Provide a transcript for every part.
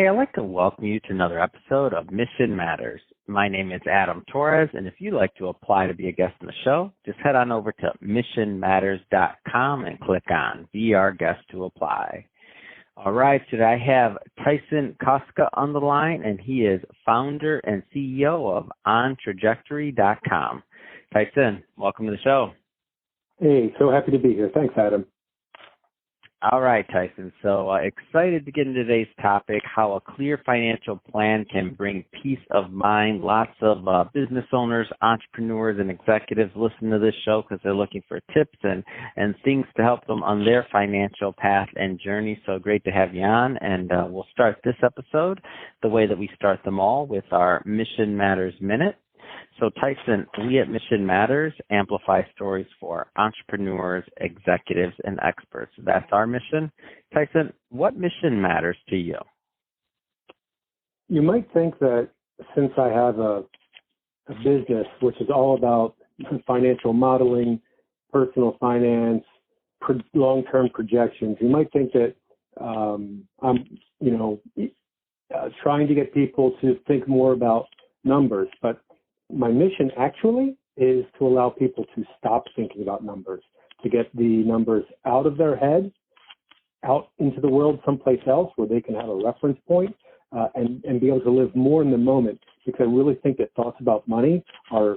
Hey, I'd like to welcome you to another episode of Mission Matters. My name is Adam Torres, and if you'd like to apply to be a guest on the show, just head on over to missionmatters.com and click on Be Our Guest to apply. All right, today I have Tyson Koska on the line, and he is founder and CEO of OnTrajectory.com. Tyson, welcome to the show. Hey, so happy to be here. Thanks, Adam. All right, Tyson. So excited to get into today's topic, how a clear financial plan can bring peace of mind. Lots of business owners, entrepreneurs, and executives listen to this show because they're looking for tips and things to help them on their financial path and journey. So great to have you on. And we'll start this episode the way that we start them all with our Mission Matters Minute. So Tyson, we at Mission Matters amplify stories for entrepreneurs, executives, and experts. That's our mission. Tyson, what mission matters to you? You might think that since I have a business which is all about financial modeling, personal finance, long-term projections, you might think that I'm, trying to get people to think more about numbers, but my mission actually is to allow people to stop thinking about numbers, to get the numbers out of their head, out into the world someplace else where they can have a reference point and be able to live more in the moment, because I really think that thoughts about money are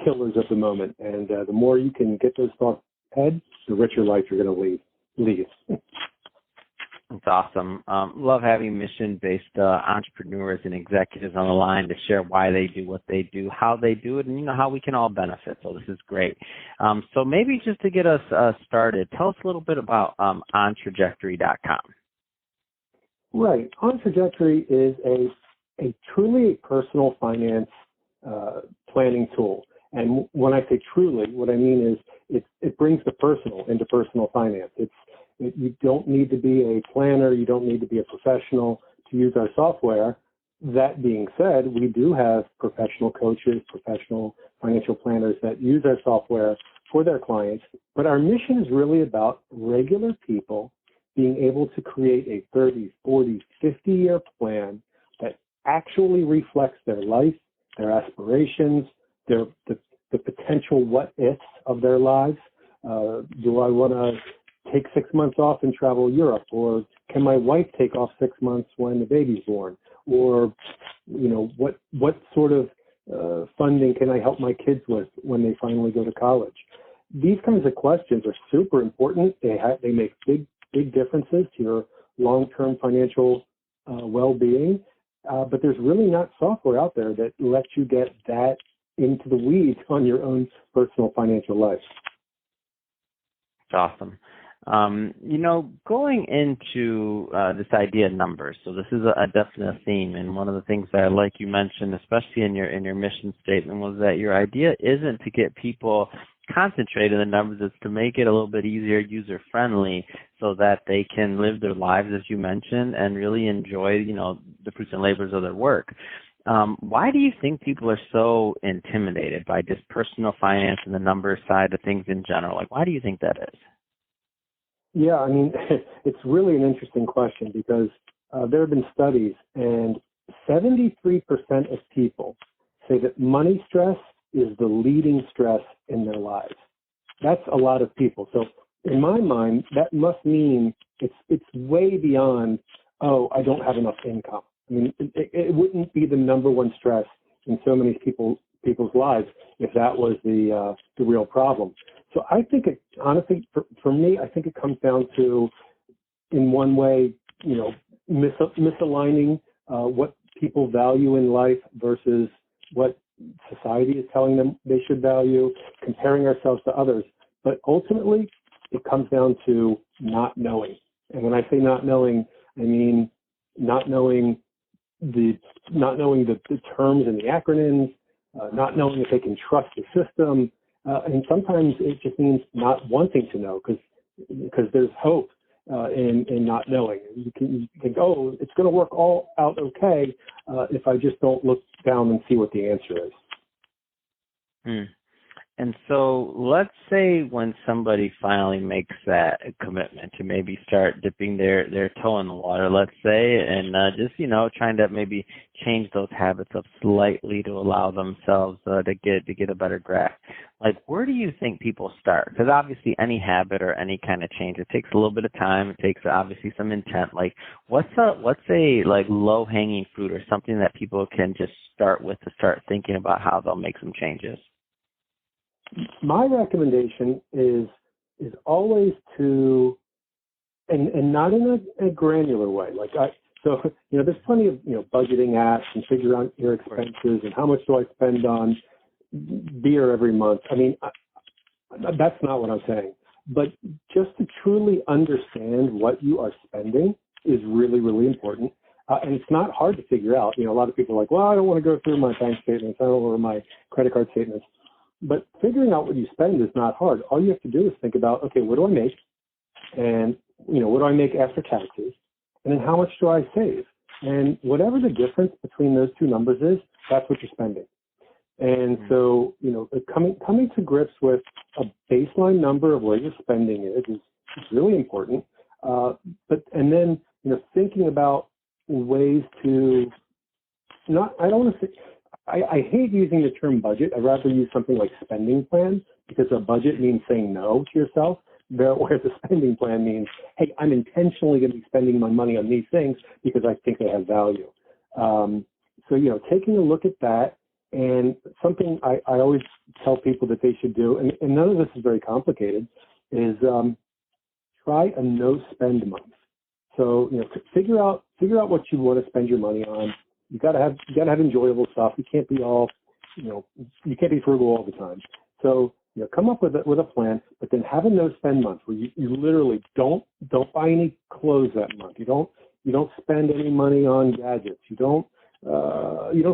killers of the moment. And the more you can get those thoughts head, the richer life you're going to lead. That's awesome. Love having mission-based entrepreneurs and executives on the line to share why they do what they do, how they do it, and how we can all benefit. So this is great. So maybe just to get us started, tell us a little bit about OnTrajectory.com. Right. OnTrajectory is a truly personal finance planning tool. And when I say truly, what I mean is it brings the personal into personal finance. You don't need to be a planner. You don't need to be a professional to use our software. That being said, we do have professional coaches, professional financial planners that use our software for their clients. But our mission is really about regular people being able to create a 30, 40, 50-year plan that actually reflects their life, their aspirations, the potential what-ifs of their lives. Do I want to take 6 months off and travel Europe? Or can my wife take off 6 months when the baby's born? Or, what sort of funding can I help my kids with when they finally go to college? These kinds of questions are super important. They make big differences to your long-term financial well-being. But there's really not software out there that lets you get that into the weeds on your own personal financial life. That's awesome. Going into this idea of numbers, so this is a definite theme, and one of the things that I like you mentioned, especially in your mission statement, was that your idea isn't to get people concentrated on the numbers, it's to make it a little bit easier, user-friendly, so that they can live their lives, as you mentioned, and really enjoy, the fruits and labors of their work. Why do you think people are so intimidated by just personal finance and the numbers side of things in general? Why do you think that is? Yeah, it's really an interesting question because there have been studies, and 73% of people say that money stress is the leading stress in their lives. That's a lot of people. So in my mind, that must mean it's way beyond, I don't have enough income. It wouldn't be the number one stress in so many people's lives if that was the real problem. So I think honestly, for me, I think it comes down to, in one way, misaligning what people value in life versus what society is telling them they should value, comparing ourselves to others. But ultimately, it comes down to not knowing. And when I say not knowing, I mean not knowing the terms and the acronyms, not knowing if they can trust the system. And sometimes it just means not wanting to know because there's hope in not knowing. You can think, it's going to work all out okay if I just don't look down and see what the answer is. And so let's say when somebody finally makes that commitment to maybe start dipping their toe in the water, let's say, and just, trying to maybe change those habits up slightly to allow themselves to get a better grasp. Like, where do you think people start? Because obviously any habit or any kind of change, it takes a little bit of time. It takes obviously some intent. Like, what's a like low hanging fruit or something that people can just start with to start thinking about how they'll make some changes? My recommendation is always to, and not in a granular way. There's plenty of budgeting apps and figure out your expenses and how much do I spend on beer every month. I mean, that's not what I'm saying. But just to truly understand what you are spending is really, really important. And it's not hard to figure out. A lot of people are like, well, I don't want to go through my bank statements. I don't want my credit card statements. But figuring out what you spend is not hard. All you have to do is think about, okay, what do I make? And, what do I make after taxes? And then how much do I save? And whatever the difference between those two numbers is, that's what you're spending. And so, coming to grips with a baseline number of where your spending is really important. And then, thinking about ways to I hate using the term budget. I'd rather use something like spending plan, because a budget means saying no to yourself, whereas a spending plan means, hey, I'm intentionally going to be spending my money on these things because I think they have value. Taking a look at that, and something I always tell people that they should do, and none of this is very complicated, is try a no-spend month. So, figure out what you want to spend your money on. You gotta have enjoyable stuff. You can't be all, you can't be frugal all the time. So, come up with a plan, but then have a no-spend month where you literally don't buy any clothes that month. You don't spend any money on gadgets. You don't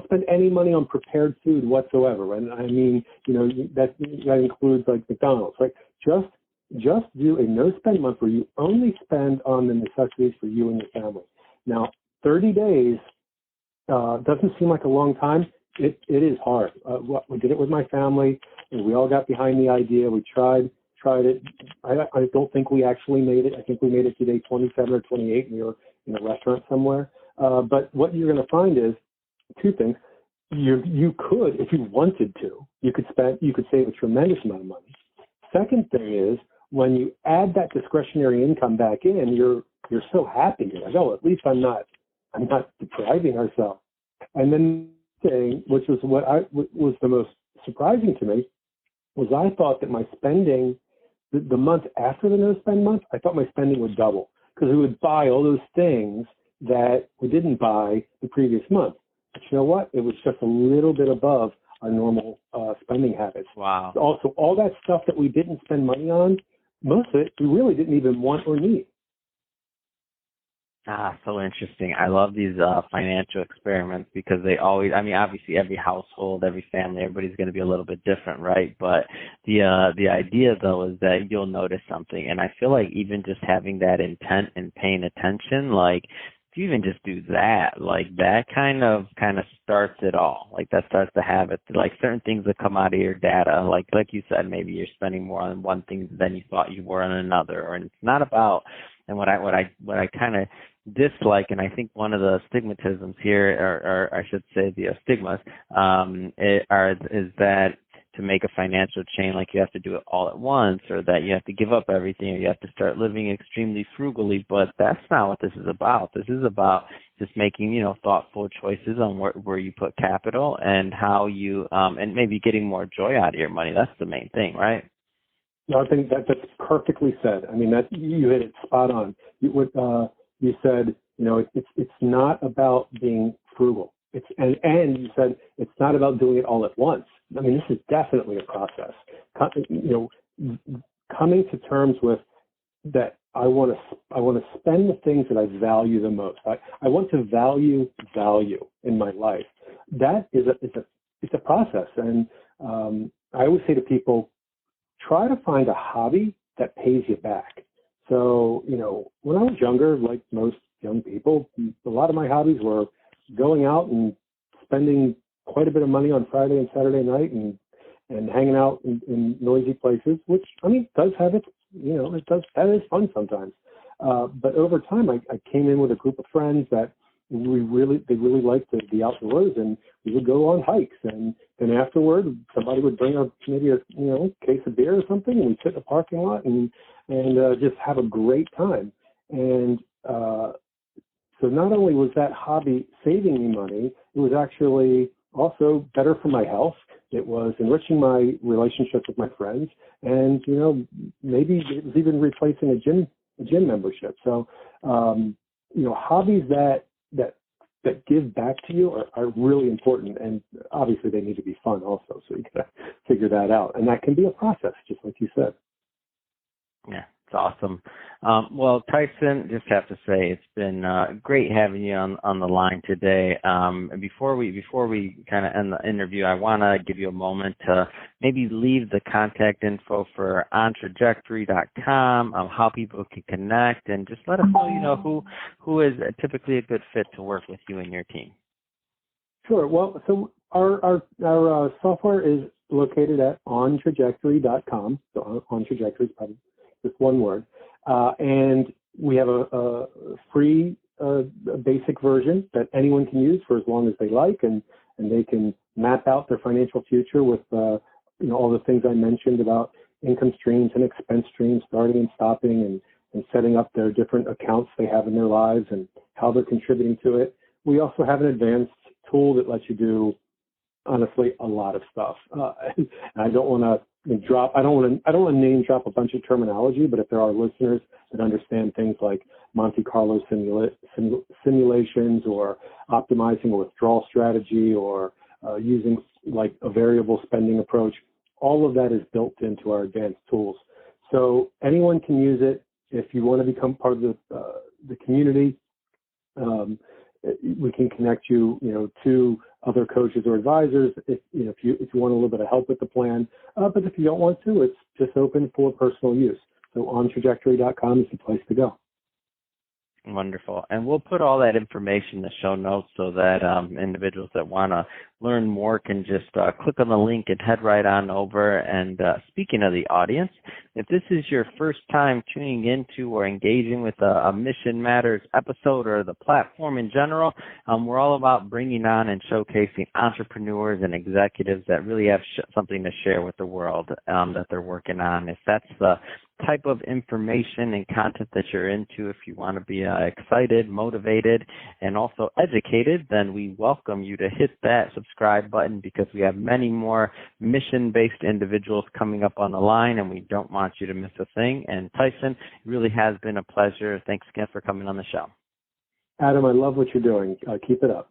spend any money on prepared food whatsoever. And I mean, that includes like McDonald's, right? Just do a no-spend month where you only spend on the necessities for you and your family. Now, 30 days doesn't seem like a long time. It is hard. We did it with my family, and we all got behind the idea. We tried it. I don't think we actually made it. I think we made it to day 27 or 28, and we were in a restaurant somewhere. But what you're going to find is two things. You could, if you wanted to, you could save a tremendous amount of money. Second thing is, when you add that discretionary income back in, you're so happy. You're like, oh, at least I'm not depriving ourselves. And then thing, which was what was the most surprising to me, was I thought that my spending, the month after the no-spend month, I thought my spending would double, because we would buy all those things that we didn't buy the previous month. But you know what? It was just a little bit above our normal spending habits. Wow. Also, all that stuff that we didn't spend money on, most of it we really didn't even want or need. So interesting. I love these financial experiments, because they always, obviously every household, every family, everybody's going to be a little bit different, right? But the idea, though, is that you'll notice something. And I feel like even just having that intent and paying attention, like, if you even just do that, like, that kind of starts it all. Like, that starts the habit. Like, certain things that come out of your data, like you said, maybe you're spending more on one thing than you thought you were on another. And it's not about, and what I kind of dislike, and I think one of the stigmatisms here, or I should say the stigmas, is that to make a financial change, like, you have to do it all at once, or that you have to give up everything, or you have to start living extremely frugally. But that's not what this is about. This is about just making, thoughtful choices on where you put capital, and how you, and maybe getting more joy out of your money. That's the main thing, right? No, I think that's perfectly said. I mean, that you hit it spot on. You said, it's not about being frugal. And you said it's not about doing it all at once. I mean, this is definitely a process. Coming to terms with that, I want to spend the things that I value the most. I want to value in my life. That is it's a process. And I always say to people, try to find a hobby that pays you back. So, when I was younger, like most young people, a lot of my hobbies were going out and spending quite a bit of money on Friday and Saturday night and and hanging out in noisy places, which, I mean, does have its, that is fun sometimes. But over time, I came in with a group of friends that they really liked the outdoors, and we would go on hikes. And then afterward, somebody would bring up maybe a case of beer or something, and we'd sit in the parking lot and just have a great time. And so not only was that hobby saving me money, it was actually also better for my health. It was enriching my relationships with my friends, and maybe it was even replacing a gym membership. So hobbies that give back to you are really important, and obviously they need to be fun also. So you gotta figure that out, and that can be a process, just like you said. Yeah, it's awesome. Well, Tyson, just have to say it's been great having you on the line today. And before we kind of end the interview, I want to give you a moment to maybe leave the contact info for ontrajectory.com, how people can connect, and just let us know, who is typically a good fit to work with you and your team. Sure. Well, so our software is located at ontrajectory.com. So OnTrajectory is probably just one word. And we have a free basic version that anyone can use for as long as they like, and they can map out their financial future with all the things I mentioned about income streams and expense streams, starting and stopping, and setting up their different accounts they have in their lives and how they're contributing to it. We also have an advanced tool that lets you do, honestly, a lot of stuff. And I don't want to I don't want to name drop a bunch of terminology, but if there are listeners that understand things like Monte Carlo simulations, or optimizing a withdrawal strategy, or using like a variable spending approach, all of that is built into our advanced tools. So anyone can use it. If you want to become part of the community, we can connect you, to other coaches or advisors if you want a little bit of help with the plan. But if you don't want to, it's just open for personal use. So ontrajectory.com is the place to go. Wonderful. And we'll put all that information in the show notes so that individuals that want to learn more can just click on the link and head right on over. And speaking of the audience, if this is your first time tuning into or engaging with a Mission Matters episode or the platform in general, we're all about bringing on and showcasing entrepreneurs and executives that really have something to share with the world that they're working on. If that's the type of information and content that you're into, if you want to be excited, motivated, and also educated, then we welcome you to hit that subscribe button, because we have many more mission-based individuals coming up on the line, and we don't want you to miss a thing. And Tyson, it really has been a pleasure. Thanks again for coming on the show. Adam, I love what you're doing. Keep it up.